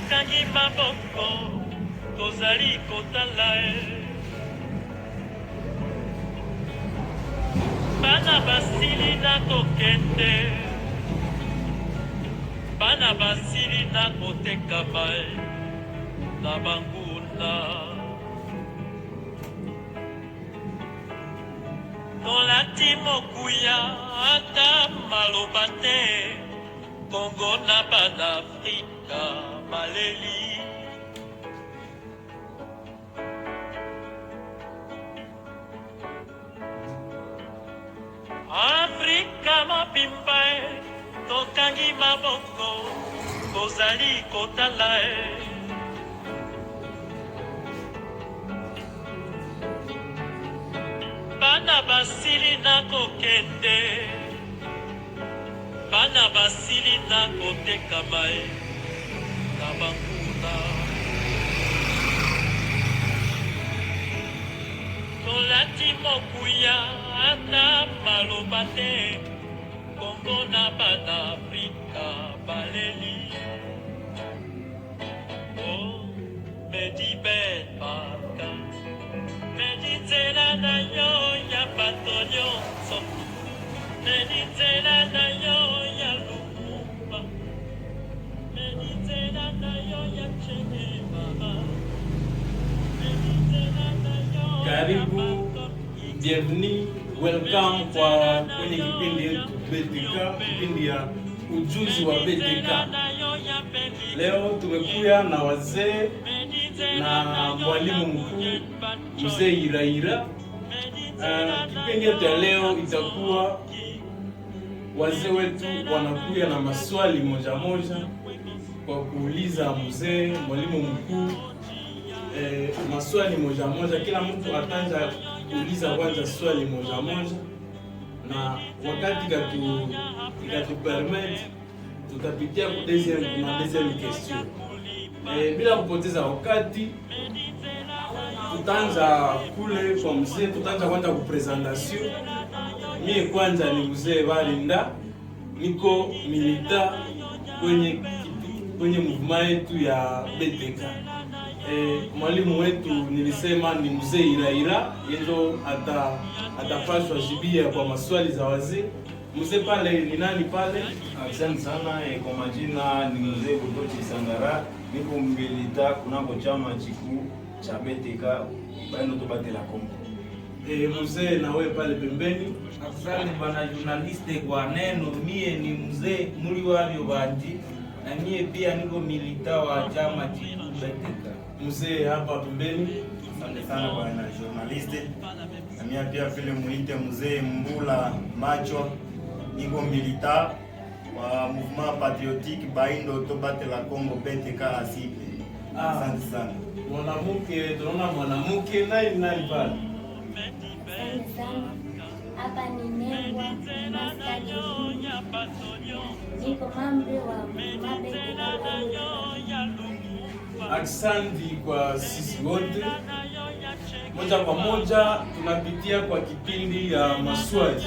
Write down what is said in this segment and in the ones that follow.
tokangi maboko tozali kotala bana basili na kokende bana basili na kotekama na banguna tolati mokuya ata maloba te Kongo na Banafrika maleli Afrika mobimba tokangi maboko tozali kotala bana basili na kokende bana basili na kotekama na banguna tolati mokuya ata maloba te Kongo na Banafrika baleli oh medi ben baka medi tela na yo ya patonyo so medi tela na yo ya lumumba medi tela na yo ya chene baba medi tela na yo karibu bienvenue welcome kwa kwenye kipindi yetu BTK, kipindi ya ujuzi wa BTK. Leo tumekuja na wazee na mwalimu mkuu mzee Iraira. Kipindi yetu ya leo itakuwa wazee wetu wanakuja na maswali moja moja kwa kuuliza mzee mwalimu mkuu maswali moja moja. Kila mtu ataanza kuuliza kwanza swali moja moja, na wakati ikatupermit tutapitia kwa deuxième question. Bila kupoteza wakati tutaanza kule kwa mzee, tutaanza kwanza ku presentation. Mimi kwanza ni mzee Balinda, niko milita kwenye movement yetu ya BTK. Mwalimu wetu nilisema ni mzee Iraira, yendo atapaswa jibia kwa maswali za wazee. Mzee pale ni nani pale? Asante sana. Kwa majina ni mzee Butochi Sangara, niko milita kunako chama chikuu cha BTK baino tobate la Kongo. Mzee na wewe pale pembeni. Asante bana journaliste kwa neno. Mie ni mzee muri wabyo bandi na mie pia niko milita wa chama chikuu BTK. Mzee hapa pembeni. Asante sana bwana journaliste. Na mimi pia vile muite mzee Mbula Macho, niko milita wa mouvement patriotique baindo tobate la Kongo BTK asipe. Asante sana. Mwanamke, tunaona mwanamke nani pale? Asante sana. Hapa ni Nengwa Maskadi. Niko mambo wa BTK. Asante kwa sisi wote. Moja kwa moja tunapitia kwa kipindi ya maswali.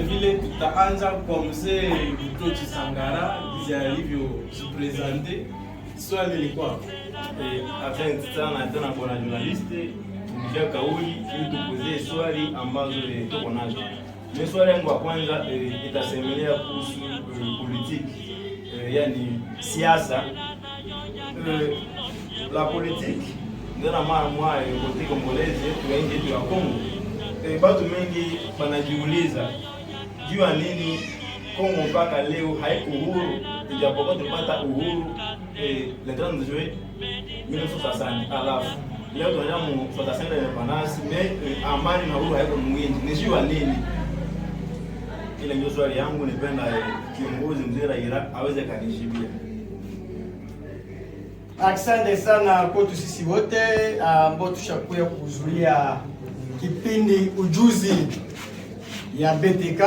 Vile tutaanza kwa mzee Butochi Sangara jinsi alivyojipresente. Swali ni kwako. Asante sana tena bwana journaliste. Tumia kauli ili tukuzie swali ambazo tuko nazo. Ni swali yangu ya kwanza itasemelea kuhusu politiki, yani siasa. La politique ndana mwa kote Kongolezi yetu ya nchi yetu ya Kongo. Watu wengi wanajiuliza juu ya nini Kongo mpaka leo haiko huru, ijapokuwa tupata uhuru le 30 juillet 1960. Alafu leo tunajamu 65 independence, mais amani na uhuru haiko mwingi. Ni juu ya nini? Ile ndio swali yangu, nipenda kiongozi mzee Raila aweze kanijibia. Asante sana kwetu sisi wote ambao tushakuja kuhudhuria kipindi ujuzi ya BTK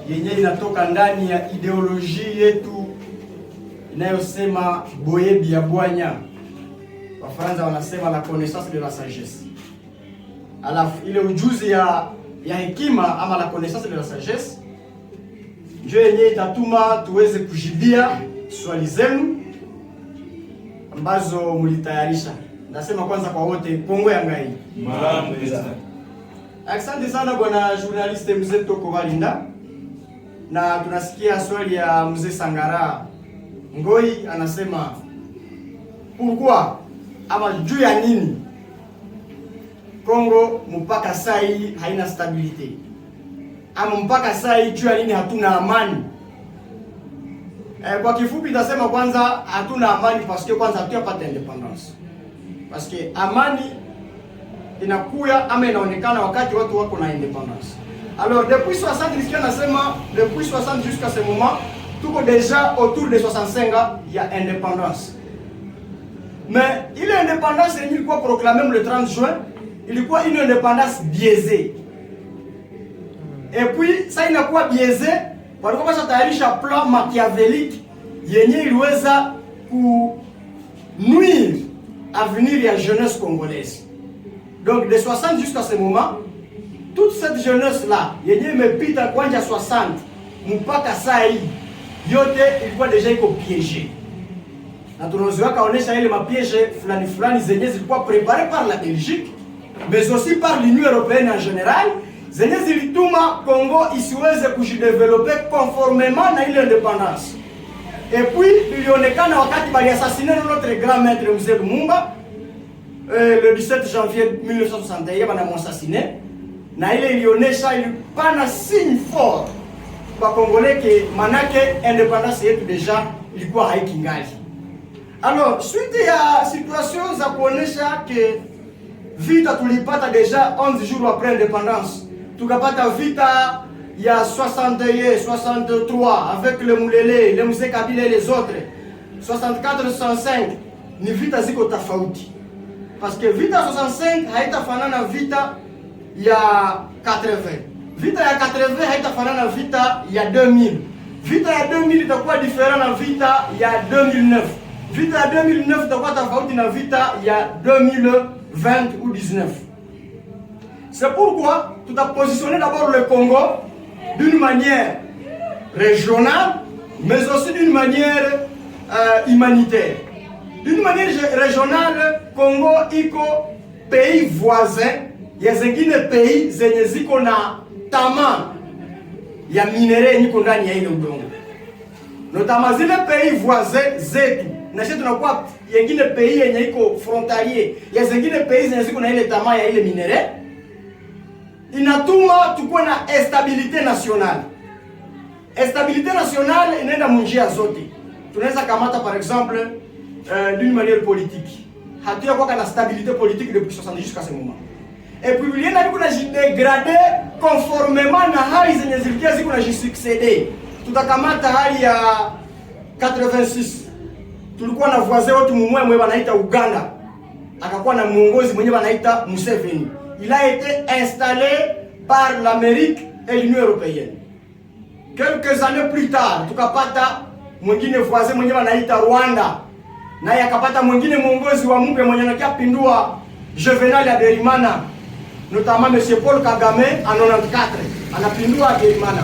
yenye inatoka ndani ya ideolojia yetu inayosema boyebi ya bwanya. Wafaransa wanasema la connaissance de la sagesse. Alafu ile ujuzi ya hekima ama la connaissance de la sagesse ndio yenye itatuma tuweze kujibia swali zenu ambazo mlitayarisha. Nasema kwanza kwa wote Kongo ya ngai. Malamu pesa. Asante sana bwana journaliste mzee Toko Balinda. Na tunasikia swali ya mzee Sangara Ngoi, anasema pourquoi ama juu ya nini Kongo mpaka saa hii haina stabilite, ama mpaka saa hii juu ya nini hatuna amani. Kwa kifupi nasema kwanza hatuna amani parce kwanza hatuyapata independence. Parce que amani inakuya ama inaonekana wakati watu wako na independence. Alors depuis 60 nisikia nasema depuis 60 jusqu'à ce moment tuko déjà autour de 65 ans ya independence. Mais ile independance yenyewe ilikuwa proclamée le 30 juin, ilikuwa une independance biaisée. Et puis ça inakuwa biaisée walikuwa washatayarisha plan machiavélique yenye iliweza kunuire avenir ya jeunesse congolaise. Donc de 60 jusqu'à ce moment, toute cette jeunesse là yenye imepita kwanja 60 mpaka saa hii yote ilikuwa deja iko piégé. Na tunazoea kaonesha ile mapiège fulani fulani zenye zilikuwa préparées par la Belgique, mais aussi par l'Union européenne en général, zenye zilituma Congo isiweze kujideveloper conformément na ile indépendance. Et puis ilionekana wakati bali assassiner notre grand maître Mzee Lumumba le 17 janvier 1961 bana assassiné, na ile ilionesha ilipana signe fort kwa Congolais que manake indépendance yetu deja ilikuwa haikingali. Alors suite ya situation za kuonesha que vita tulipata deja 11 jours après indépendance, tukapata vita ya 61, 63 avec le Mulele, le Mzee Kabila et les autres, 64, 65 ni vita ziko tofauti. Parce que vita 65 haitafanana vita ya 80. Vita ya 80 haitafanana vita ya 2000. Vita ya 2000 itakuwa different na vita ya 2009. Vita ya 2009 itakuwa tofauti na vita ya 2020 ou 19. C'est pourquoi tout a positionné d'abord le Congo d'une manière régionale, mais aussi d'une manière humanitaire. D'une manière régionale, Congo iko pays voisin ya zingine pays zenye ziko na tamaa ya minere niko ndani ya ile udongo. Notamment zile pays voisins zetu, na sisi tunakuwa yengine pays yenye iko frontalier ya zingine pays zenye ziko na ile tamaa ya ile minere, inatuma tukuwe na instabilité nationale. Instabilité nationale inaenda munjia zote. Tunaweza kamata par exemple d'une manière politique. Hatuya kwa na stabilité politique depuis 60 jusqu'à ce moment. Et puis il y a kuna dégradé conformément na hali zenye zilikia ziko na jisuccéder. Tutakamata hali ya 86. Tulikuwa na voisin wetu mmoja wanaita Uganda. Akakuwa na muongozi mwenyewe wanaita Museveni. Il a été installé par l'Amérique et l'Union européenne. Quelques années plus tard, tukapata mwingine voisin mwenyewe wanaita Rwanda. Na yakapata mwingine muongozi wa mpya mwenye anakia pindua Juvenal ya Berimana, notamment Monsieur Paul Kagame en 94 anapindua Berimana.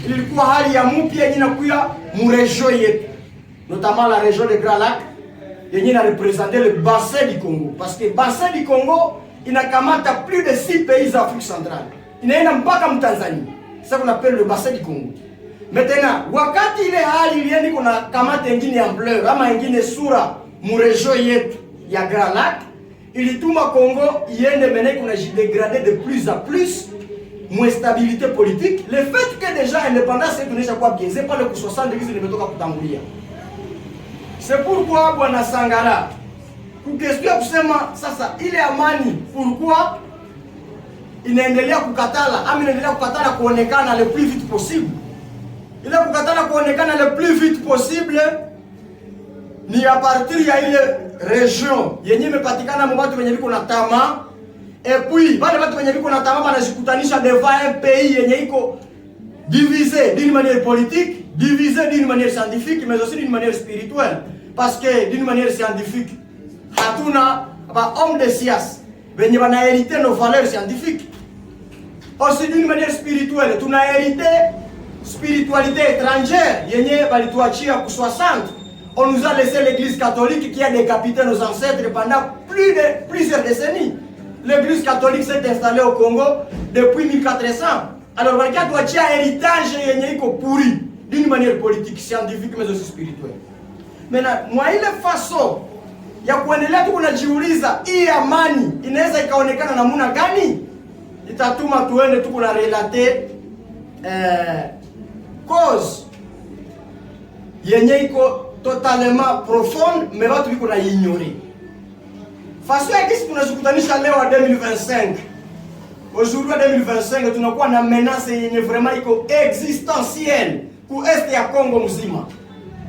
Ilikuwa hali ya mpya yenye inakuya mu region yetu, notamment la région de Grand Lac yenye na représenter le bassin du Congo, parce que bassin du Congo inakamata plus de 6 pays d'Afrique centrale, inaenda mpaka Tanzania. Ça qu'on appelle le bassin du Congo. Maintenant, wakati ile hali ilieni kuna kamata ingine ampleur ama ingine sura mu region yetu ya Grand Lac, ilituma Congo iende mene kuna jidegrader de plus en plus mu stabilité politique. Le fait que déjà indépendance yetu nisha kwa biaisé par le 60 degrés nimetoka kutangulia. C'est pourquoi bwana Sangara kukestia kusema sasa ile amani pourquoi inaendelea kukatala ama inaendelea kukatala kuonekana le plus vite possible. Ile kukatala kuonekana le plus vite possible ni a partir ya ile region yenye imepatikana mbatu wenye biko na tama, et puis wale watu wenye biko na tama wanajikutanisha devant un pays yenye iko divisé d'une manière politique, divisé d'une manière scientifique, mais aussi d'une manière spirituelle. Parce que d'une manière scientifique, hatuna ba homme de science wenye wana hérité nos valeurs scientifiques. Aussi d'une manière spirituelle, tuna hérité spiritualité étrangère yenye balituachia ku 60 on nous a laissé l'église catholique qui a décapité nos ancêtres pendant plusieurs décennies. L'église catholique s'est installée au Congo depuis 1400. Alors, voilà, doit y avoir un héritage pourri d'une manière politique, scientifique, mais aussi spirituelle. Maintenant, moi, il est façon ya kuendelea tu kunajiuliza hii amani inaweza ikaonekana namna gani, itatuma tuende tu kuna relate cause yenye iko totalement profonde, mais watu biko na ignorer. Façon ya kisi tunazikutanisha leo 2025. Aujourd'hui 2025 tunakuwa na menace yenye vraiment iko existentielle ku est ya Congo mzima.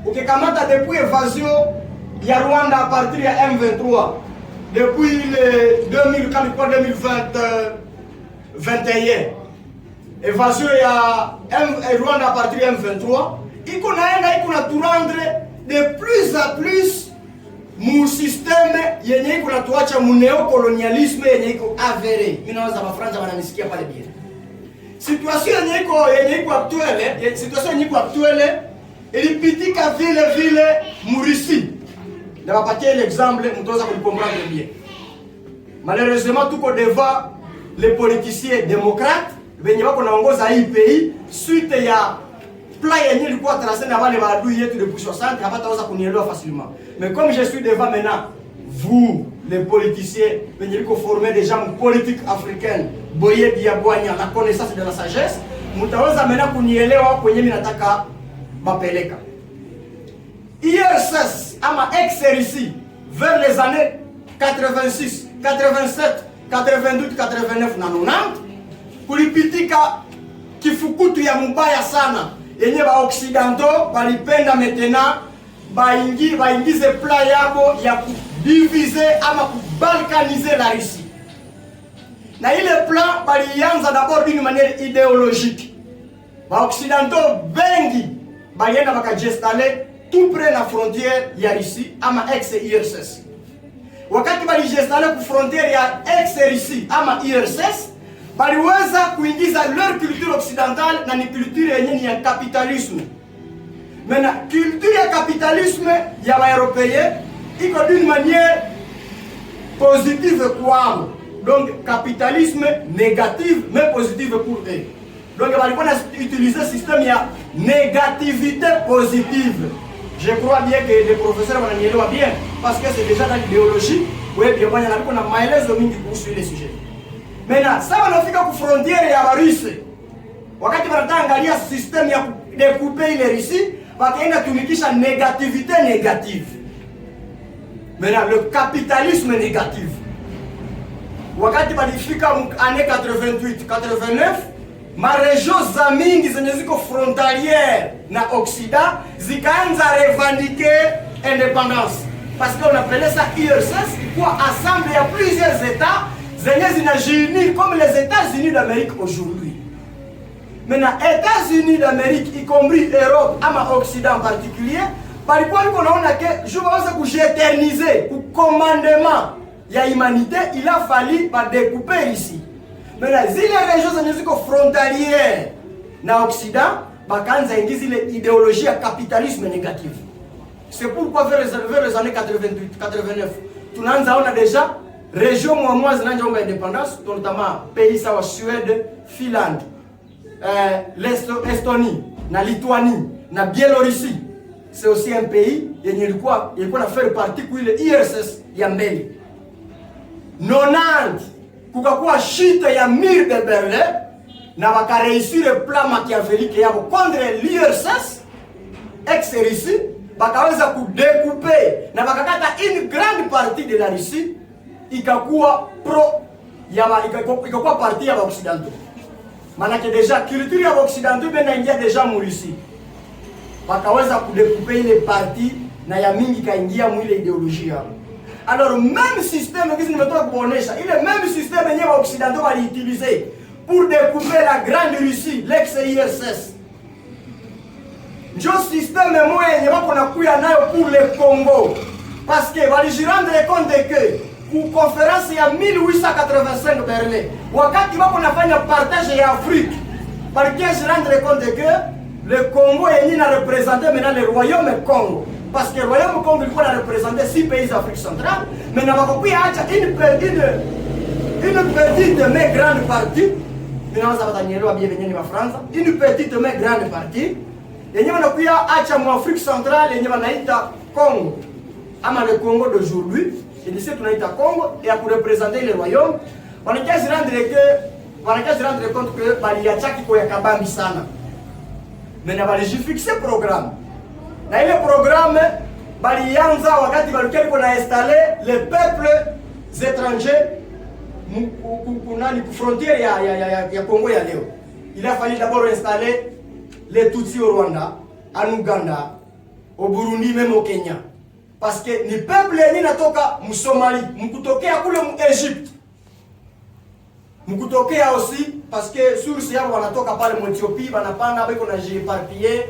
Ukikamata depuis évasion ya Rwanda à partir ya M23 depuis le 2021 évasion ya Rwanda à partir ya M23 iko na turendre de plus en plus mu système yenye iko na tuacha mu neocolonialisme yenye iko avéré. Mimi naanza ba Franza wananisikia pale bien. Situation yenye iko actuelle, situation yenye iko actuelle ilipitika vile mu Russie. Je vais partir l'exemple, vous devez comprendre bien. Malheureusement, tout devant les politiciens démocrates, ils ont un pays suite à plan qui a tracé dans les badouilles depuis 60, ils ne peuvent pas facilement. Mais comme je suis devant maintenant, vous, les politiciens, vous formez des gens politiques africains, Boye Biabouania, la connaissance de la sagesse, vous devez maintenant m'appeler. IRSS ama ex-RICI vers les années 86, 87, 82, 89 na 90 kulipitika kifukutu ya mubaya sana yenye ba occidentaux balipenda maintenant baingize plan yabo ya kudiviser ama kubalkaniser la Russie. Na ile plan balianza d'abord d'une manière idéologique. Ba occidentaux bengi balienda bakajestaller tout près la frontière ya Russie ama ex-IRSS. Wakati balijestale ku frontière ya ex-Russie ama IRSS, baliweza kuingiza leur culture occidentale na ni culture yenye ya capitalisme. Maintenant, culture ya capitalisme ya ba européen iko d'une manière positive kwao. Donc capitalisme négative mais positive pour eux. Donc balikuwa utiliser système ya négativité positive. Je crois bien que les professeurs vont y bien parce que c'est déjà dans l'idéologie. Oui, bien, on a maelezo mingi kuhusu ile sujet. Maintenant, ça va nafika ku frontière ya Russie. Wakati wanataka système ya découper ile Russie, wakaenda tumikisha négativité négative. Maintenant, le capitalisme négatif. Wakati balifika année 88, 89, ma région za mingi zenye ziko frontalière na Occident zikaanza revendiquer indépendance parce qu'on appelait ça IRSS, quoi ensemble ya plusieurs états zenye zinajiunir comme les États-Unis d'Amérique aujourd'hui. Maintenant, États-Unis d'Amérique y compris Europe ama Occident en particulier, palikuwa liko naona que je vais ku éterniser ku commandement ya humanité, il a fallu ba découper ici. Maintenant, zile régions zenye ziko frontalières na Occident, bakaanza ingiza ile idéologie ya capitalisme négatif. C'est pourquoi vers les années 88, 89, tunaanza ona déjà région moja zinaanza indépendance, notamment pays sawa Suède, Finlande, l'Estonie, na Lituanie, na Biélorussie. C'est aussi un pays yenye ilikuwa na faire partie kwa ile IRSS ya mbele. 90 kukakuwa chute ya mur de Berlin na bakareussi le plan machiavélique yabo contre l'URSS ex-Russie, bakaweza kudécouper na bakakata une grande partie de la Russie ikakuwa pro ikakuwa partie ya occidentaux. Manake deja culture ya occidentaux bena ingia deja mu Russie, bakaweza kudécouper ile partie na ya mingi kaingia mu ile idéologie yabo. Alors même système que nous mettons pour il est même système que les occidentaux vont utiliser pour découper la grande Russie, l'ex-IRSS. Le système moyen qu'on a pris pour le Congo, parce que va se rendre compte que pour conférence il y a 1885 Berlin, wakati qu'on a fait un partage en Afrique, parce que se rendre compte que le Congo est représenté maintenant le royaume Congo. parce que royaume Congo ilikuwa na représenter 6 pays d'Afrique centrale, mais na bakokuya acha une petite mais grande partie, inaanza batanyelewa bie benye ni Bafransa, une petite mais grande partie yenye banakuya acha mu Afrique centrale yenye banaita Congo ama le Congo d'aujourd'hui, et ici tunaita Congo, et pour représenter le royaume, on a qu'à se rendre compte que baliacha kiko ya kabambi sana. Mais na bali fixer programme. Na ile programme balianza wakati balikuwa kuna installer les peuples étrangers kunani ku frontière ya Congo ya leo. Il a fallu d'abord installer les Tutsis au Rwanda, en Ouganda, au Burundi, même au Kenya. Parce que ni peuple ni natoka mu Somalie, mkutokea kule mu Egypte. Mkutokea aussi parce que source yao wanatoka pale mu Ethiopie, banapanda bako na jéparpiller,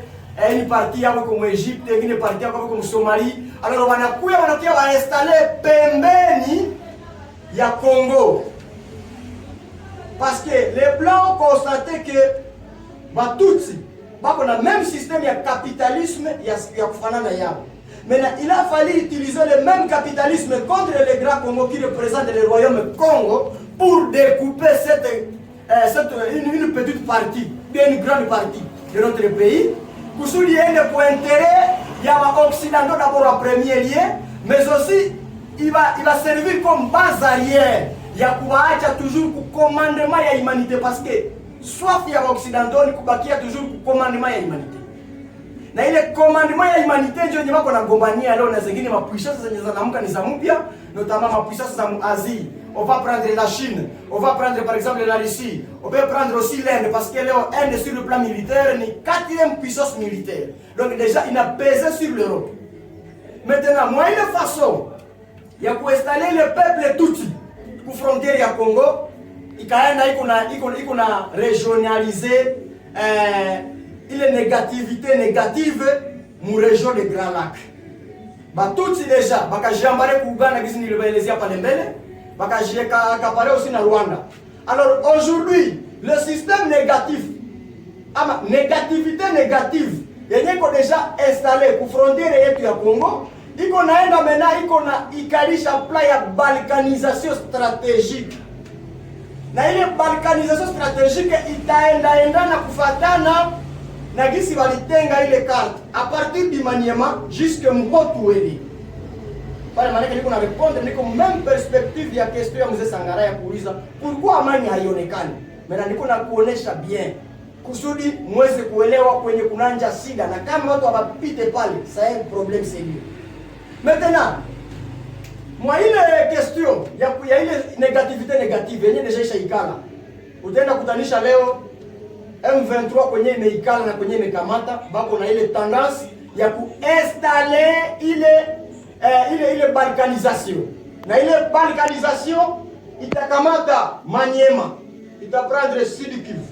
une partie yao comme Egypte, une partie yao comme Somalie. Alors wanakuya wa installer pembeni ya Congo. Parce que les blancs ont constaté que Batutsi bako na même système ya capitalisme ya kufanana yao. Maintenant, il a fallu utiliser le même capitalisme contre les grands Congo qui représentent le royaume Congo pour découper une petite partie, bien une grande partie de notre pays. Pour souligner pour intérêt, il y a l'Occident d'abord en premier lieu, mais aussi il va servir comme base arrière. Il y a toujours le commandement de l'humanité parce que soit il y a l'Occident, il y a toujours le commandement de l'humanité. Na ile commandement ya humanité ndio nyuma kuna gombania leo na zingine mapuissance zenye zinaamka ni za mpya, notamment mapuissance za Asie. On va prendre la Chine, on va prendre par exemple la Russie, on peut prendre aussi l'Inde parce que l'Inde sur le plan militaire ni 4e puissance militaire. Donc déjà il a pesé sur l'Europe. Maintenant, moi une façon il y a pour installer le peuple Tutsi pour frontière ya Congo, ikaenda iko na régionaliser il est négative mu région de Grand Lac. Batutsi déjà bakajambare ku Uganda gizi nilibaelezea pale mbele, bakajikapare aussi na Rwanda. Alors aujourd'hui, le système négatif ama négativité négative yenye ko déjà installé ku frontière yetu ya Congo, iko naenda mena iko na ikalisha plan ya balkanisation stratégique. Na ile balkanisation stratégique itaenda na kufatana na gisi walitenga ile carte à partir du Maniema jusqu'à Mbotuweli. Pale maana niko na répondre niko même perspective ya question ya mzee Sangara ya kuuliza pourquoi amani haionekani. Mimi niko na kuonesha bien kusudi muweze kuelewa kwenye kunanja shida na kama watu wapite pale ça est problème sérieux. Maintenant moi ile question ya ile négative yenye deja ishaikala. Utaenda kutanisha leo M23 kwenye imeikala na kwenye imekamata bako na ile tendance ya kuinstaller ile balkanisation. Na ile balkanisation itakamata Maniema, itaprendre Sud Kivu,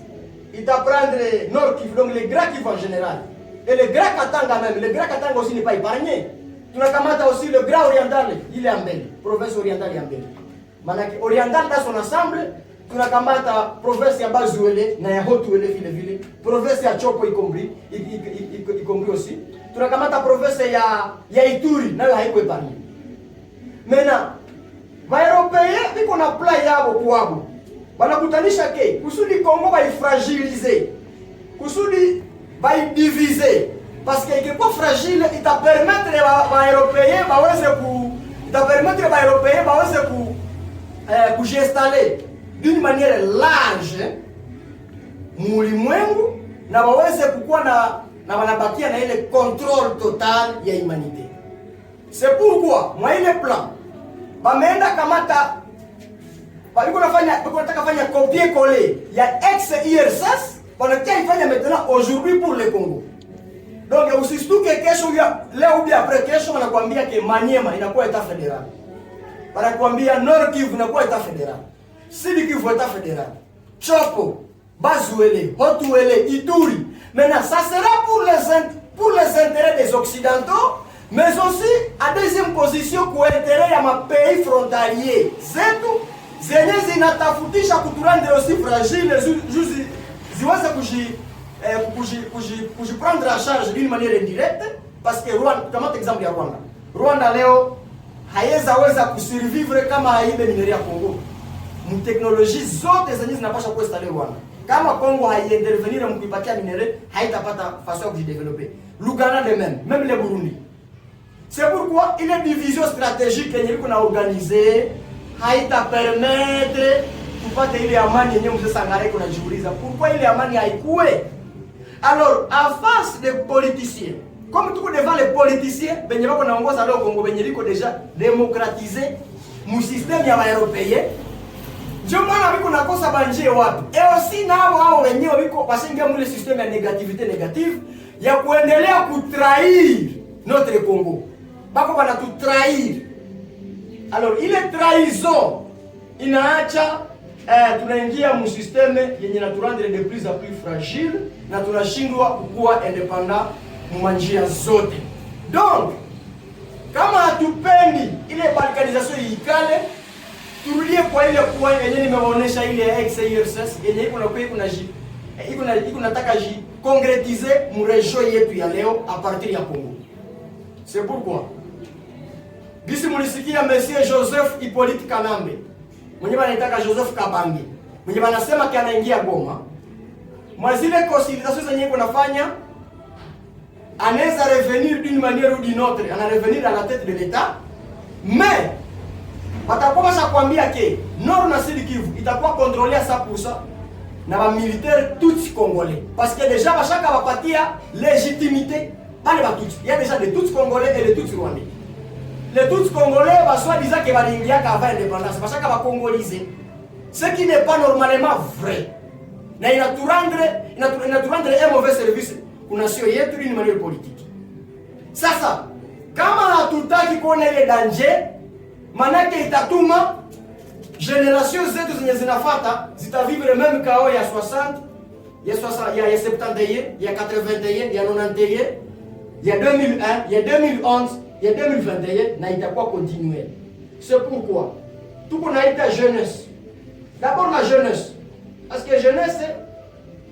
itaprendre Nord Kivu, donc les Grands Kivu en général. Et le Grand Katanga même, le Grand Katanga aussi n'est pas épargné. Tunakamata aussi le Grand Oriental, il est en Mbele, province orientale ya Mbele. Manake oriental dans son ensemble, tunakamata province ya Bazuele na ya Haut-Uele vile, province ya Chopo y compris aussi. Tunakamata province ya Ituri nayo haiko épargné. Maintenant, va européen biko na plan yabo kwabo. Banakutanisha ke kusudi Congo ba fragiliser. Kusudi ba diviser parce que il est pas fragile, il t'a permettre ba européen baweze ku installer d'une manière large mulimwengu na waweze kukuwa na wanabakia na ile contrôle total ya humanité. C'est pourquoi moi ile plan bameenda kamata balikuwa nataka fanya copier coller ya ex-IRSS wanakia ifanya maintenant aujourd'hui pour le Congo. Donc usistuke kesho leo ou après kesho wanakuambia ke Maniema inakuwa état fédéral. Wanakuambia Nord Kivu inakuwa état fédéral. Sud Kivu état fédéral. Chopo, Bazuele, Haut-Uele, Ituri. Maintenant, ça sera pour les intérêts des Occidentaux, mais aussi à deuxième position pour intérêt ya mapays frontaliers. Zetu zenye zinatafutisha kuturande aussi fragile ziweze kujiprendre en charge d'une manière indirecte parce que Rwanda, kama exemple ya Rwanda. Rwanda leo haiweza kusurvivre kama haibe minere ya Kongo. Mteknolojia zote zenye zinapaswa kuinstale Rwanda. Kama Kongo haiintervenir mkuipatia minere, haitapata façon ya kujideveloper. L'Ouganda de même le Burundi. C'est pourquoi il est division stratégique yenye iko na organiser haita permettre tupate ile amani yenye mzee Sangare kuna jiuliza. Pourquoi ile amani haikue? Alors, en face des politiciens, comme tout devant les politiciens, benye bako naongoza leo Kongo benye liko déjà démocratisé mu système ya européen. Je maana biko nakosa banjie wapi? Et aussi nao hao wenyewe biko basengia mule système ya négative ya kuendelea kutrahir notre Congo. Bako bana tu trahir. Alors, ile trahison inaacha tunaingia mu système yenye naturendre de plus en plus fragile na tunashindwa kuwa independant mu njia zote. Donc, kama hatupendi ile balkanisation ikale, turudie kwa ile kwa yenye nimeonyesha ile ex-URSS yenye iko nataka concrétiser mu région yetu ya leo à partir ya Congo. C'est pourquoi bisi mulisikia Monsieur Joseph Hippolyte Kanambe mwenye banataka Joseph Kabange mwenye banasema ki anaingia Goma, mwazile consultation zenye kunafanya anaweza revenir d'une manière ou d'une autre, ana revenir à la tête de l'État, mais watakuwa kuambia ke Nord na Sud Kivu itakuwa contrôlé à 100% na ba militaire tous congolais, parce que déjà bashaka bapatia légitimité pale ba tous. Il y a déjà des tous congolais et les tous rwandais. Les tous congolais soit disant que balingia avant indépendance bashaka ba congoliser, ce qui n'est pas normalement vrai. Na inaturendre un mauvais service kuna nation yetu ni manière politique. Sasa kama hatutaki kuona ile danger, manake itatuma generation zetu zenye zinafuata zitavivre même kao ya 60, ya 60, ya 71, ya 81, ya 91, ya 2001, ya 2011, ya 2021 na itakuwa continuer. C'est pourquoi tuko naita jeunesse. D'abord la jeunesse. Parce que jeunesse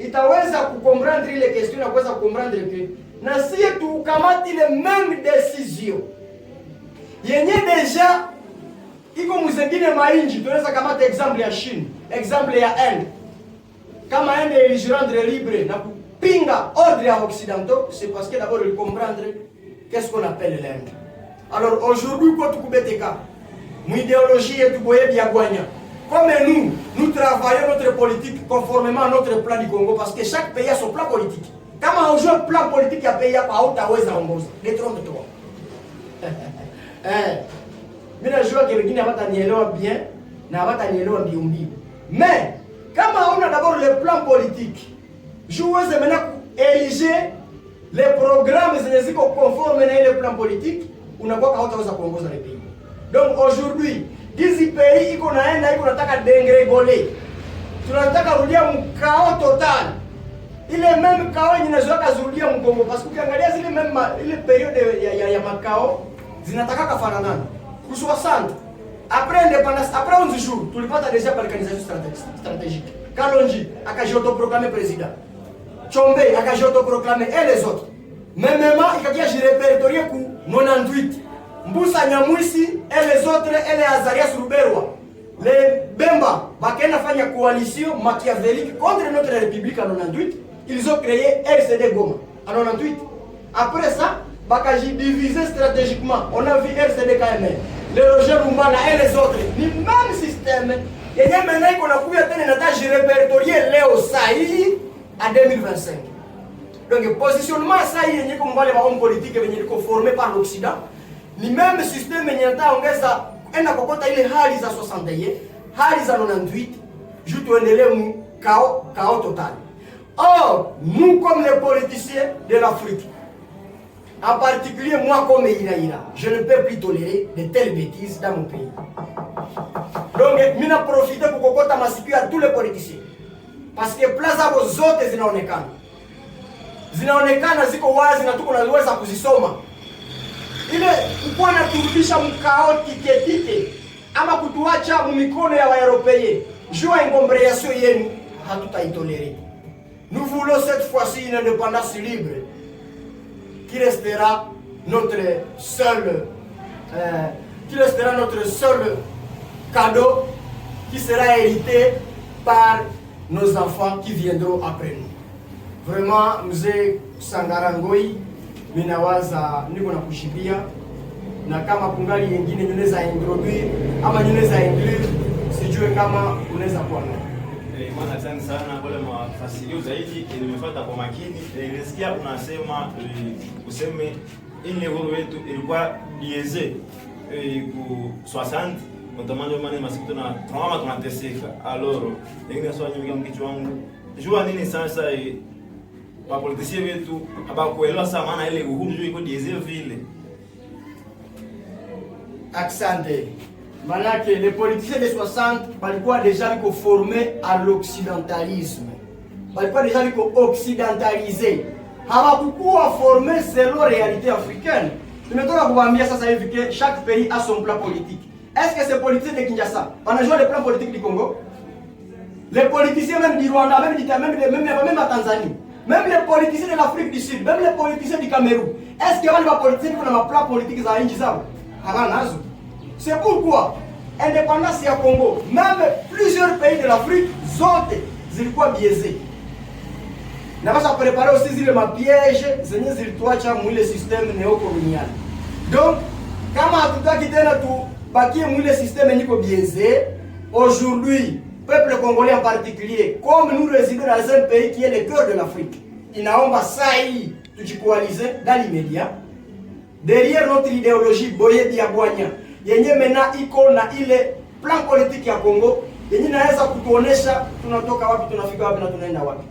itaweza kucomprendre ile question na kuweza kucomprendre que na sie tukamati ile même décision yenye deja iko muzengine mainji. Tunaweza kamata exemple ya Chine, exemple ya Inde. Kama Inde ilijirendre libre na kupinga ordre ya occidentaux, c'est parce que d'abord il comprendre qu'est-ce qu'on appelle l'Inde. Alors aujourd'hui kwa tukubeteka mu idéologie yetu boye bya gwanya. Comme nous travaillons notre politique conformément à notre plan du Congo, parce que chaque pays a son plan politique. Kama on joue un plan politique ya pays hapa hautaweza ongoza. Détrompe-toi. Mimi najua que wengine hawatanielewa bien na hawatanielewa mbio. Mais kama on a d'abord le plan politique, jouez maintenant ériger les programmes zenye ziko conforme na ile plan politique, unakuwa hautaweza kuongoza le pays. Donc aujourd'hui hizi pays iko naenda iko nataka dengregole. Tunataka rudia mkao total. Ile même kao inazoka zurudia mkongo parce que ukiangalia zile même ile periode ya makao zinataka kafanana. Ku 60 après indépendance, après 11 jours, tulipata déjà balkanisation stratégique. Kalonji akajiautoproclamer président. Chombe akajiautoproclamer et les autres. Même ikakia jirepertorier ku 98. Mbusa Nyamwisi et les autres et les Azarias Ruberwa. Les Bemba, Bakena fanya coalition machiavélique contre notre République en 98. Ils ont créé RCD Goma en 98. Après ça, Bakaji divisé stratégiquement. On a vu RCD KML, les Roger Rumbana et les autres. Le même système. Et il y a maintenant qu'on a pu atteindre une attache répertoriée Léo Saï en 2025. Donc le positionnement Saï, il y a comme les hommes politiques formés par l'Occident. Ni même système nyata ongeza enda kokota ile hali za 61, hali za 98, juu tuendelee mu kao total. Or, nous comme les politiciens de l'Afrique, en particulier moi comme Iraïra, je ne peux plus tolérer de telles bêtises dans mon pays. Donc, mina profiter pour kokota masiku à tous les politiciens. Parce que plaza bo zote zinaonekana. Zinaonekana ziko wazi na tuko naweza kuzisoma. Ile kukuwa na turudisha mkao tiketike ama kutuacha mumikono ya waeuropéens jua ingombreyasio yenu hatutaitolere. Nous voulons cette fois-ci une indépendance libre qui restera notre seul cadeau qui sera hérité par nos enfants qui viendront après nous. Vraiment, mzee Sangara Ngoi, minawaza niko na kushibia na kama kungali yengine nyuneza introduire ama nyuneza inclure, sijue kama unaweza kuwa nayo. Maana asante sana wale mafasilio zaidi nimefuata kwa makini. Nilisikia unasema useme ile huru yetu ilikuwa lieze ku 60 notamment maana masiku na trauma tunateseka. Alors, ningine swali nyingi mkichwa wangu. Jua nini sasa wa politisi wetu abakuelewa sana maana ile uhuru juu iko lieze vile. Accent. Malgré les politiciens des 60 balikuwa déjà formés à l'occidentalisme. Balikuwa déjà occidentalisé. Hawakuwa formés selon la réalité africaine. Tumetoka kuambia sasa hivi que chaque pays a son plan politique. Est-ce que ces politiciens de Kinshasa wanajua le plan politique du Congo? Les politiciens même du Rwanda, même à Tanzanie, même les politiciens de l'Afrique du Sud, même les politiciens du Cameroun. Est-ce que les politiciens qui ont un plan politique za nchi zao? Hapana. C'est pourquoi, indépendance du Congo, même plusieurs pays de l'Afrique, zote zilikuwa biaisés. Na basa préparer aussi zile mapiège zenye zilituacha mwile système néocolonial. Donc, kama hatutaki tena tubakie mwile système niko biaisé, aujourd'hui, peuple congolais en particulier, comme nous résidons dans un pays qui est le cœur de l'Afrique, inaomba sahi tujikoaliser dans l'immédiat. Derrière notre idéologie Boye Biabwanya, yenye mena iko na ile plan politique ya Congo, yenye naweza kutuonesha tunatoka wapi, tunafika wapi na tunaenda wapi.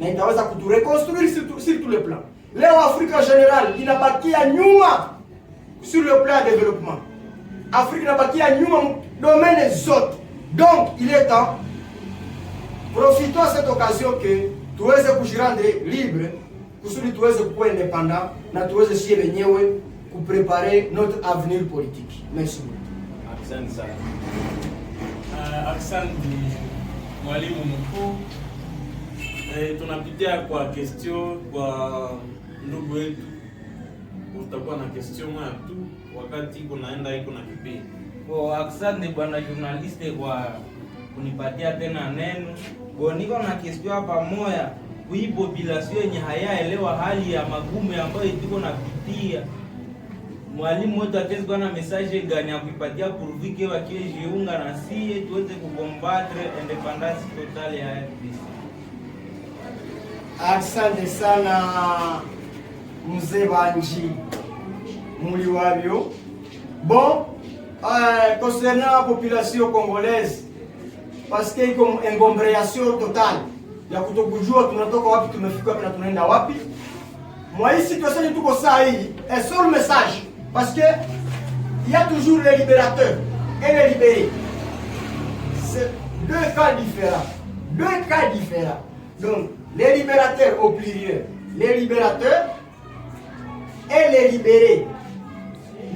Na itaweza kutureconstruire sur tous les plans. Leo Afrika générale inabakia nyuma sur le plan de développement. Afrique inabakia nyuma domaine zote. Donc il est temps, profitons de cette occasion que tuweze kujirendre libre kusudi tuweze kuwa indépendant na tuweze sie wenyewe kuprepare notre avenir politique. Merci beaucoup. Asante sana. Asante mwalimu mkuu. Tunapitia kwa question kwa ndugu wetu. Utakuwa na question moja tu wakati kunaenda iko na kipindi. Asante bwana journaliste kwa kunipatia tena neno. Niko na question hapa moja. Hii population yenye hayaelewa hali ya magumu ambayo tuko napitia. Mwalimu wetu atazikuwa na message gani ya kuipatia pourvu que wakijiunga na sie tuweze kucombattre independance totale ya RDC. Asante sana mzee Banji muli wabyo. Bon, concernant la population congolaise, parce qu'il y a une ingombréation totale ya kutokujua tunatoka wapi, tumefika wapi na tunaenda wapi. Moi hii situation ni tuko saa hii, un seul message, parce que il y a toujours les libérateurs et les libérés. C'est deux cas différents. Donc les libérateurs au pluriel, les libérateurs et les libérés.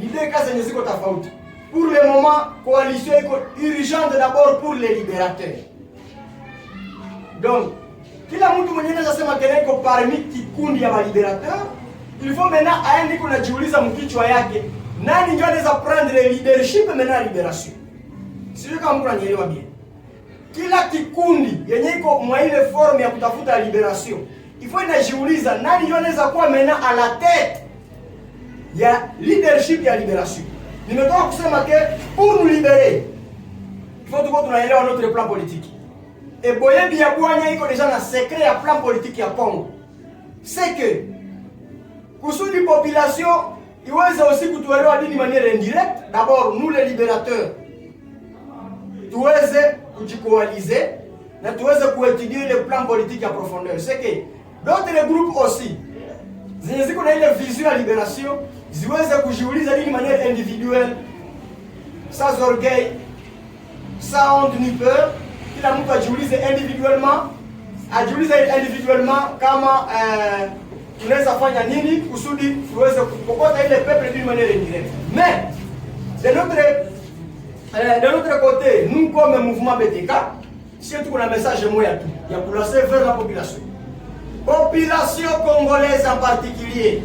Les deux cas c'est ziko tofauti. Pour le moment, coalition est urgente d'abord pour les libérateurs. Donc, kila mtu mwenye anaweza sema keneko parmi kikundi ya libérateurs, il faut maintenant aende kunajiuliza mkichwa yake, nani ndio anaweza prendre leadership maintenant ya libération. Sio kama mtu anielewa bien. Kila kikundi yenye iko mwa ile forme ya kutafuta libération, il faut inajiuliza nani ndio anaweza kuwa maintenant à la tête ya leadership ya libération. Nimetoka kusema que pour nous libérer, il faut que tunaelewa notre plan politique. Et Boye Biabwanya iko déjà na secret ya plan politique ya Congo. C'est que kusudi population iweze aussi kutuelewa d'une manière indirecte, d'abord nous les libérateurs tuweze kujikoaliser na tuweze kuétudier le plan politique en profondeur. C'est que d'autres groupes aussi zenye ziko na ile vision ya libération ziweze kujiuliza d'une manière individuelle, sans orgueil, sans honte ni peur. Kila mtu ajiulize individuellement kama tunaweza fanya nini kusudi tuweze kupokota ile peuple d'une manière indirecte. Mais de notre côté, nous comme mouvement BTK, si tu as un message moyen tout, il y a pour lancer vers la population. Population congolaise en particulier,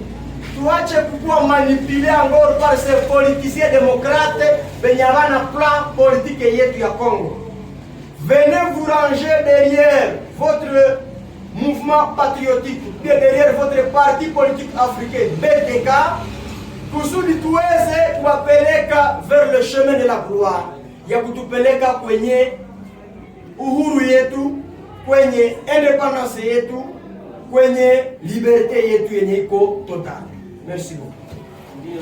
tuache kukuwa manipule encore par ces politiciens démocrates benye havana plan politique yetu ya Congo. Venez vous ranger derrière votre mouvement patriotique, derrière votre parti politique africain BTK, kusudi tuweze kuwapeleka vers le chemin de la gloire, ya kutupeleka kwenye uhuru yetu, kwenye independence yetu, kwenye liberté yetu yenye iko total. Merci beaucoup. Ndio.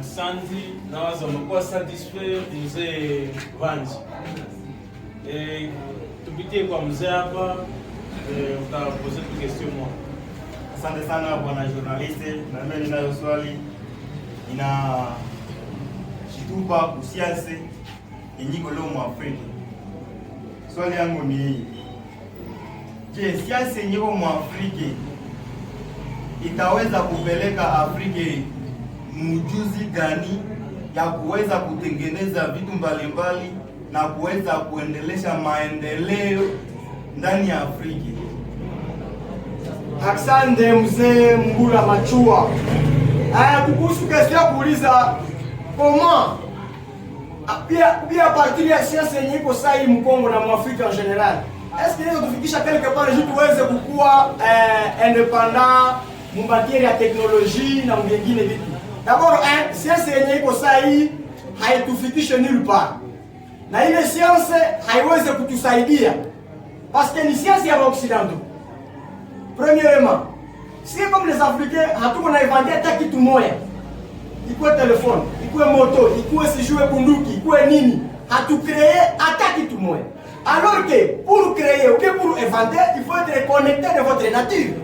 Asante, nawaza umekuwa satisfait mzee Vanji. Tupitie kwa mzee hapa, utapoze tu question moja. Asante sana bwana journaliste, na mimi ninayo swali shitupa kusiansi inyiko leo mu Afrika. Swali yangu ni hii. Je, siansi inyiko mu Afrika itaweza kupeleka Afrika mjuzi gani ya kuweza kutengeneza vitu mbalimbali na kuweza kuendelesha maendeleo ndani ya Afrika? Asante mzee Mbula Machua. Kuhusu question ya kuuliza comment pia partir ya siasa yenye iko sahi Mkongo na Mwafrika en general, est-ce que inaweza tufikisha quelque part juu tuweze kukua independant mumatiere ya teknolojia na mwingine vitu. D'abord siasa yenye iko sahi haitufikishe nulle part, na ile siasa haiweze kutusaidia parce que ni siasa ya Occidentaux. Premièrement, si comme les Africains, hatuko na inventer hata kitu moya. Ikuwe telefone, ikuwe moto, ikuwe sijue bunduki, ikuwe nini, hatu créer hata kitu moya. Alors que pour créer ou pour inventer, il faut être connecté de votre nature.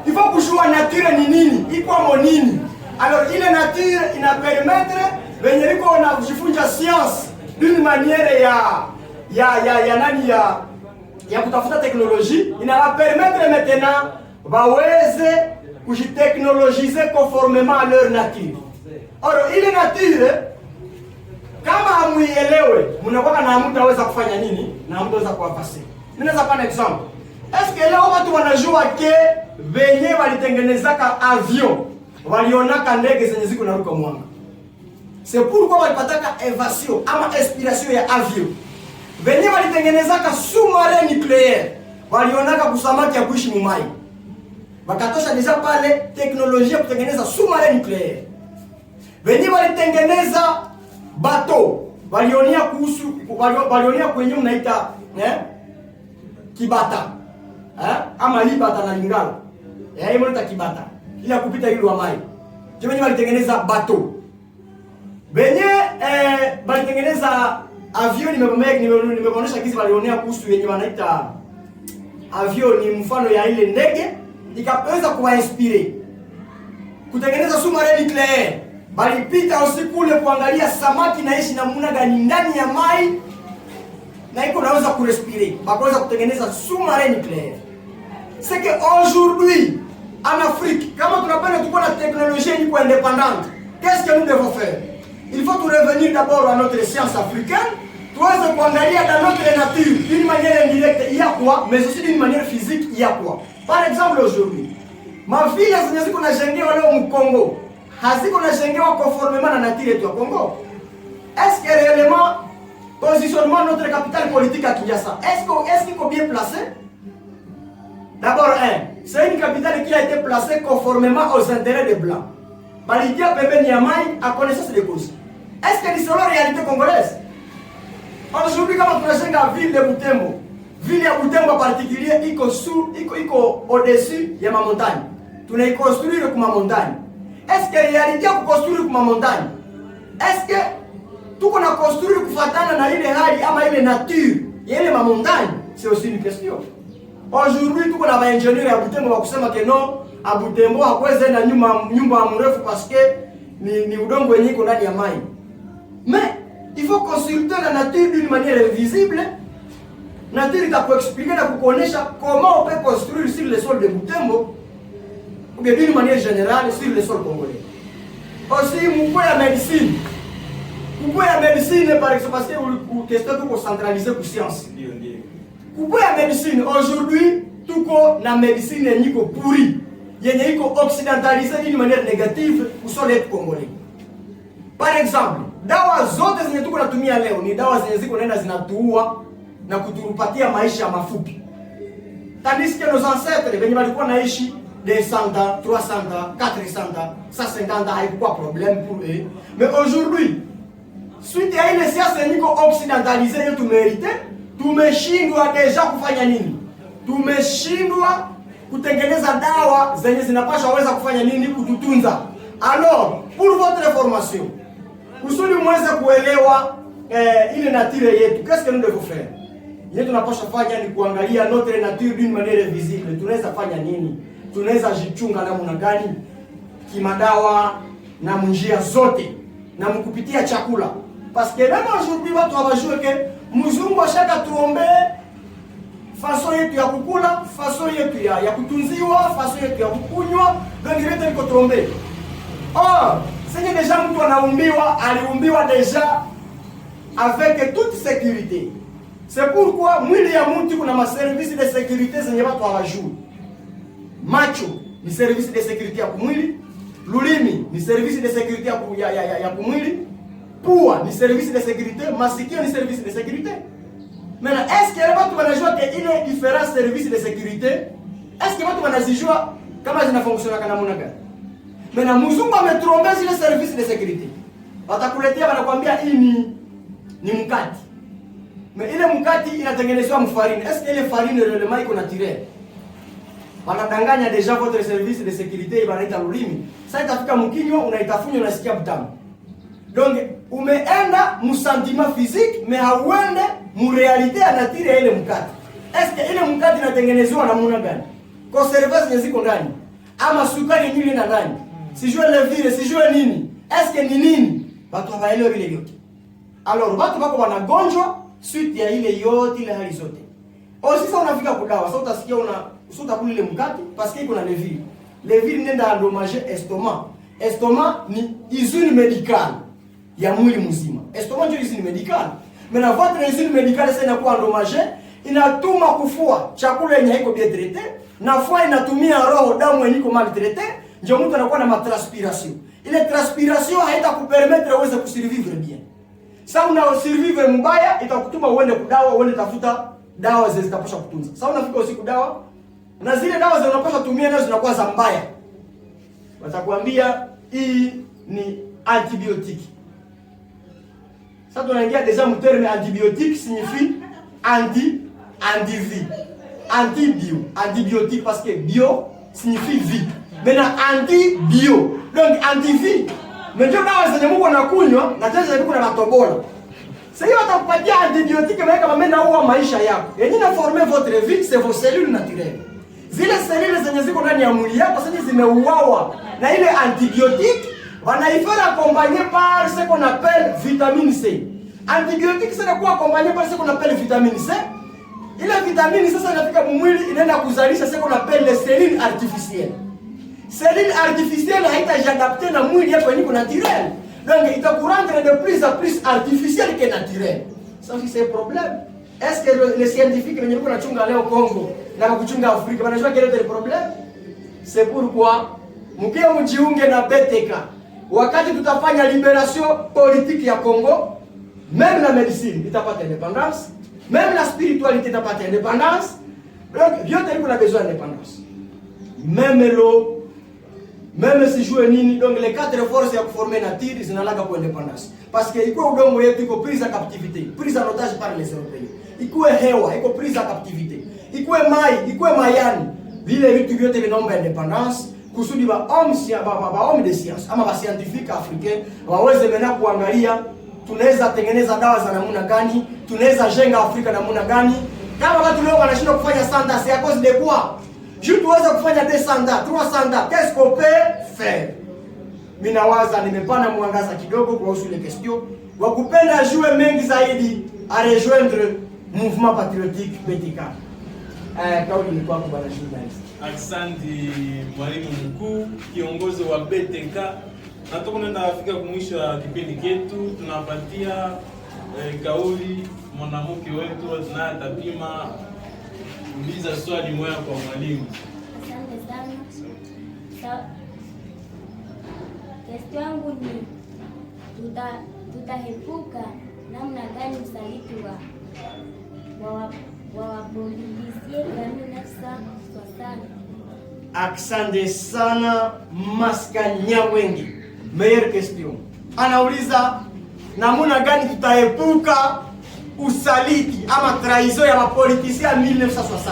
Il faut kujua nature ni nini, iko mo nini. Alors ile nature ina permettre venye liko na kujifunza science d'une manière ya kutafuta teknolojia, inala permettre maintenant waweze kujiteknologiser conformément à leur nature. Or ile nature kama hamuielewe, mnakuwa na hamtaweza kufanya nini na hamtaweza kuwafasi. Mimi naweza pana example. Est-ce que leo watu wanajua ke venye walitengenezaka avion, walionaka ndege zenye ziko naruka mwanga? C'est pourquoi walipataka évasion ama inspiration ya avion. Venye walitengenezaka sous-marin nucléaire, walionaka kusamaki ya kuishi mumai. Wakatosha deja pale teknolojia kutengeneza sous-marin nucléaire. Venye walitengeneza bateau, walionia kuhusu walionia kwenye mnaita kibata. Ama libata na lingala. Hiyo mnaita kibata. Ila kupita ile wa mai. Venye walitengeneza bateau. Venye walitengeneza avion, nimeonyesha kizi walionea kuhusu yenye wanaita avion, ni mfano ya ile ndege ikaweza kuwainspire kutengeneza sous-marin nucléaire. Balipita usiku ule kuangalia samaki naishi namna gani ndani ya mai na iko naweza kurespire, bakaweza kutengeneza sous-marin nucléaire. C'est que aujourd'hui en Afrique, kama tunapenda tuko na teknolojia iko indépendante, qu'est-ce que nous devons faire? Il faut revenir d'abord à notre science africaine, tuweze kuangalia dans notre nature d'une manière indirecte il y a quoi, mais aussi d'une manière physique il y a quoi. Par exemple aujourd'hui, mavile zenye ziko na jengewa leo Mkongo, haziko na jengewa conformément na nature yetu ya Congo. Est-ce que réellement positionnement notre capitale politique à Kinshasa, est-ce qu'il est bien placé? D'abord c'est une capitale qui a été placée conformément aux intérêts des Blancs. Balidia pembeni ya mai à connaissance des causes. Est-ce que c'est la réalité congolaise? Aujourd'hui, quand on a la ville de Butembo, ville de Butembo en particulier, iko au-dessus de ma montagne. Tu n'as construit comme ma montagne. Est-ce que réalité est construire comme ma montagne? Est-ce que tout qu'on a construit pour fatana na ile hali ama ile nature, ile ma montagne? C'est aussi une question. Aujourd'hui, tout qu'on a ingénieur à Butembo va kusema que non, à Butembo hakuweza na nyumba mrefu parce que ni udongo yenye iko ndani ya mai. Mais il faut consulter la nature d'une manière visible. Nature t'a expliquer na kukonesha comment on peut construire sur le sol de Butembo ou bien d'une manière générale sur le sol congolais. Aussi mko ya médecine. Mko ya médecine par exemple parce que vous question pour centraliser pour science. Mko ya médecine aujourd'hui tuko na médecine niko pourri. yenye iko occidentalisée d'une manière négative kusole yetu Congolais. Par exemple, dawa zote zenye tuko natumia leo ni dawa zenye ziko naenda zinatuua na kutupatia maisha mafupi. Tandis que nos ancêtres wenye walikuwa naishi des 100 ans, 300 ans, 400 ans, 150 ans, haikuwa problème pour eux. Mais aujourd'hui, suite ya ile siasa niko occidentalisée yetu tumerite, tumeshindwa deja kufanya nini? Tumeshindwa kutengeneza dawa zenye zinapaswa weza kufanya nini? Kututunza. Alors, pour votre information, kusudi mweze kuelewa ile nature yetu, qu'est-ce que nous devons faire? Yetu tunapaswa fanya ni kuangalia notre nature d'une manière visible. Tunaweza fanya nini? Tunaweza jichunga namna gani kimadawa na njia zote na mkupitia chakula. Parce que même aujourd'hui watu hawajue ke mzungu ashaka trombe façon yetu ya kukula, façon yetu ya kutunziwa, façon yetu ya kukunywa, donc yote iko trombe. Or, c'est déjà mtu aliumbiwa déjà avec toute sécurité. C'est pourquoi mwili ya mtu kuna maservice de sécurité zenye watu hawajui. Macho ni service de sécurité ya kumwili, lulimi ni service de sécurité ya kumwili, pua ni service de sécurité, masikio ni service de sécurité. Maintenant, est-ce que les watu wanajua que il est différents services de sécurité? Est-ce que watu wanazijua kama zinafunctiona kana namna gani? Maintenant, mzungu ametrombe zile service de sécurité. Watakuletea wanakuambia hii ni mkati. Mais ile mkati inatengenezwa mfarine. Est-ce que ile farine réellement iko naturelle? Wanadanganya déjà votre service de sécurité wanaita lulimi. Sasa itafika mkinywa unaitafunya unasikia butamu. Donc umeenda mu sentiment physique mais hauende mu réalité ya nature ile mkati. Est-ce que ile mkati inatengenezwa namna gani? Conservation ziko ndani ama sukari nyingi na ndani? Sijue levure, sijue nini. Est-ce que ni nini? Watu hawaelewi vile yote. Alors watu wako wanagonjwa suite ya ile yote ile hali zote. Sasa unafika kudawa, sasa utasikia utakula ile mkate parce que iko na levure. Levure nenda endommager estomac. Estomac ni usine médicale ya mwili mzima. Estomac ndio usine médicale. Mais na votre usine médicale sasa inakuwa endommagée, inatuma kufua chakula yenye haiko bien traité, na foie inatumia roho damu yenye iko mal traité, ndio mtu anakuwa na matranspiration. Ile transpiration haitakupermettre uweze kusurvivre bien. Sasa una survivre mbaya itakutuma uende kudawa, uende tafuta dawa zitapasha kutunza. Sasa unafika usiku dawa na zile dawa zinapaswa tumia nazo zinakuwa za mbaya. Watakwambia hii ni antibiotique. Sasa tunaingia deja mu terme antibiotique signifie anti-vie. Antibio, antibiotique parce que bio signifie vie. Maintenant anti-bio, donc anti-vie. Mais ndio dawa zenye Mungu anakunywa na tena ziko na matobola. Sasa hiyo atakupatia antibiotique mais kama mimi naua maisha yako. Yenyewe na former votre vie, c'est vos cellules naturelles. Zile cellules zenye ziko ndani ya mwili yako sasa zimeuawa na ile antibiotique wanaifanya accompagner par ce qu'on appelle vitamine C. Antibiotique c'est quoi accompagner par ce qu'on appelle vitamine C? Ile vitamine sasa inafika mwili inaenda kuzalisha ce qu'on appelle les cellules artificielles. Cellules artificielles haitajiadapter na mwili yako yenyewe naturel. Donc itakurendre de plus en plus artificiel que naturel. Ça c'est un problème. Est-ce que les scientifiques wenye wako nachunga leo Congo na kuchunga Afrika wanajua quel est le problème? C'est pourquoi mkia mjiunge na BTK. Wakati tutafanya libération politique ya Congo, même la médecine itapata indépendance, même la spiritualité itapata indépendance. Donc vyote liko na besoin d'indépendance. Même l'eau, même si jouer nini, donc les quatre forces ya kuformer nature zinalaga kwa indépendance. Parce que iko udongo yetu iko prise à captivité, prise en otage par les Européens. Iko hewa iko prise à captivité. Iko mai, iko mayani. Vile vitu vyote vinaomba indépendance kusudi ba homme de science ama ba scientifique africain waweze mena kuangalia tunaweza tengeneza dawa za namna gani, tunaweza jenga Afrika namna gani. Kama watu leo wanashindwa kufanya sanda, c'est à cause de quoi? Je tuweza kufanya 200 300, qu'est-ce qu'on peut faire? Mimi nawaza nimepana mwangaza kidogo kuhusu ile question. Wakupenda jue mengi zaidi a rejoindre mouvement patriotique BTK. Kauli ni kwako bwana journalist. Asante mwalimu mkuu, kiongozi wa BTK. Na tunaenda kufika mwisho wa kipindi chetu, tunapatia kauli mwanamke wetu na atapima uliza swali moja kwa mwalimu. Asante sana. Kestio yangu ni tutaepuka namna gani usaliti wa wapolisie gani nafsa swasana. Aksande sana Maska Nyawengi. Meilleure question. Anauliza namna gani tutaepuka usaliti ama trahison ya mapolitisia 1960.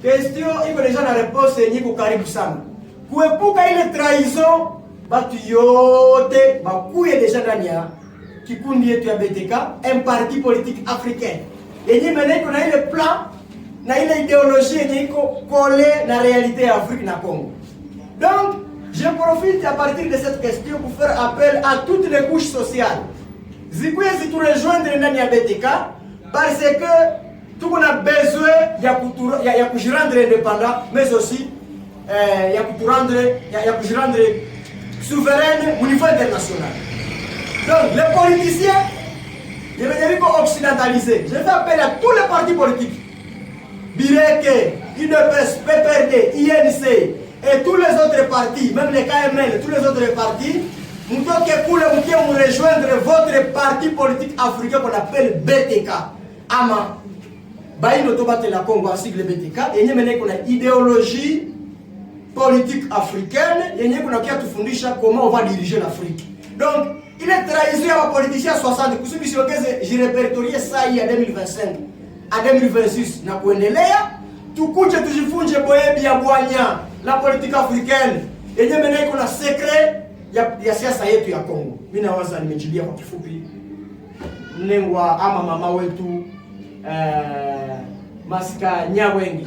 Question iko deja na réponse yenye iko karibu sana. Kuepuka ile trahison, batu yote bakuye deja ndani ya kikundi yetu ya BTK, un parti politique africain. Yenye meneko na ile plan na ile idéologie yenye iko collé na réalité ya Afrique na Congo. Donc, je profite à partir de cette question pour faire appel à toutes les couches sociales. Zikuye zitu rejoindre ndani ya BTK parce que tout on a besoin ya kujirendre indépendant, mais aussi ya kujirendre souveraine au niveau international. Donc les politiciens, les médias occidentalisés, je fais appel à tous les partis politiques, Bireke, UDPS, PPRD, INC et tous les autres partis, même les KML, tous les autres partis, nous devons rejoindre votre parti politique africain qu'on appelle BTK. Ama, Baïno Tobate la Congo, sigle BTK, et nous avons une idéologie politique africaine, et nous avons comment on va diriger l'Afrique. Donc, il est trahison à la politicien 60, je répertorié ça il y a 2025, à 2026, na kuendelea, tukuje tujifunje boebi ya bwanya, la politique africaine, et nous avons un secret ya siasa yetu ya Kongo. Mimi nawaza nimejibia kwa kifupi. Mnengwa ama mama wetu Maska Nyawengi.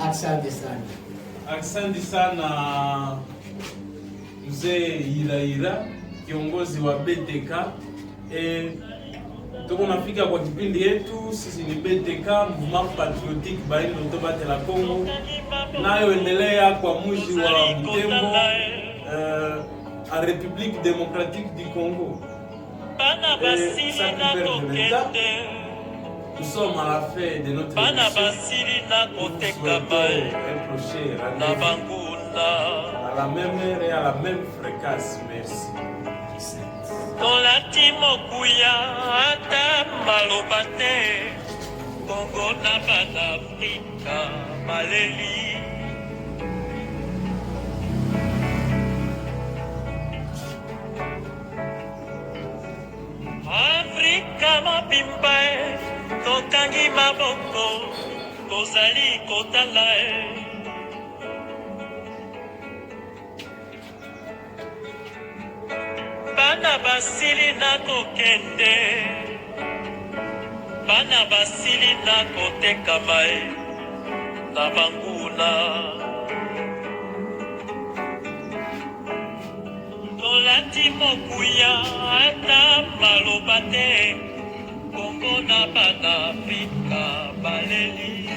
Asante sana. Asante sana mzee Iraira, kiongozi wa BTK. Tuko nafika kwa kipindi yetu, sisi ni BTK, Mouvement Patriotique Baïno Tobate la Congo. Nayo endelea kwa mji wa Butembo. En République démocratique du Congo. Nous sommes à la fin de notre émission. À la même heure et à la même fréquence. Merci. Congo na Afrika maleli. Afrika mapimba tokangi maboko kozali kotala bana basili na kokende bana basili na kotekama na banguna tolati mokuya ata maloba te Congo na Afrika baleli.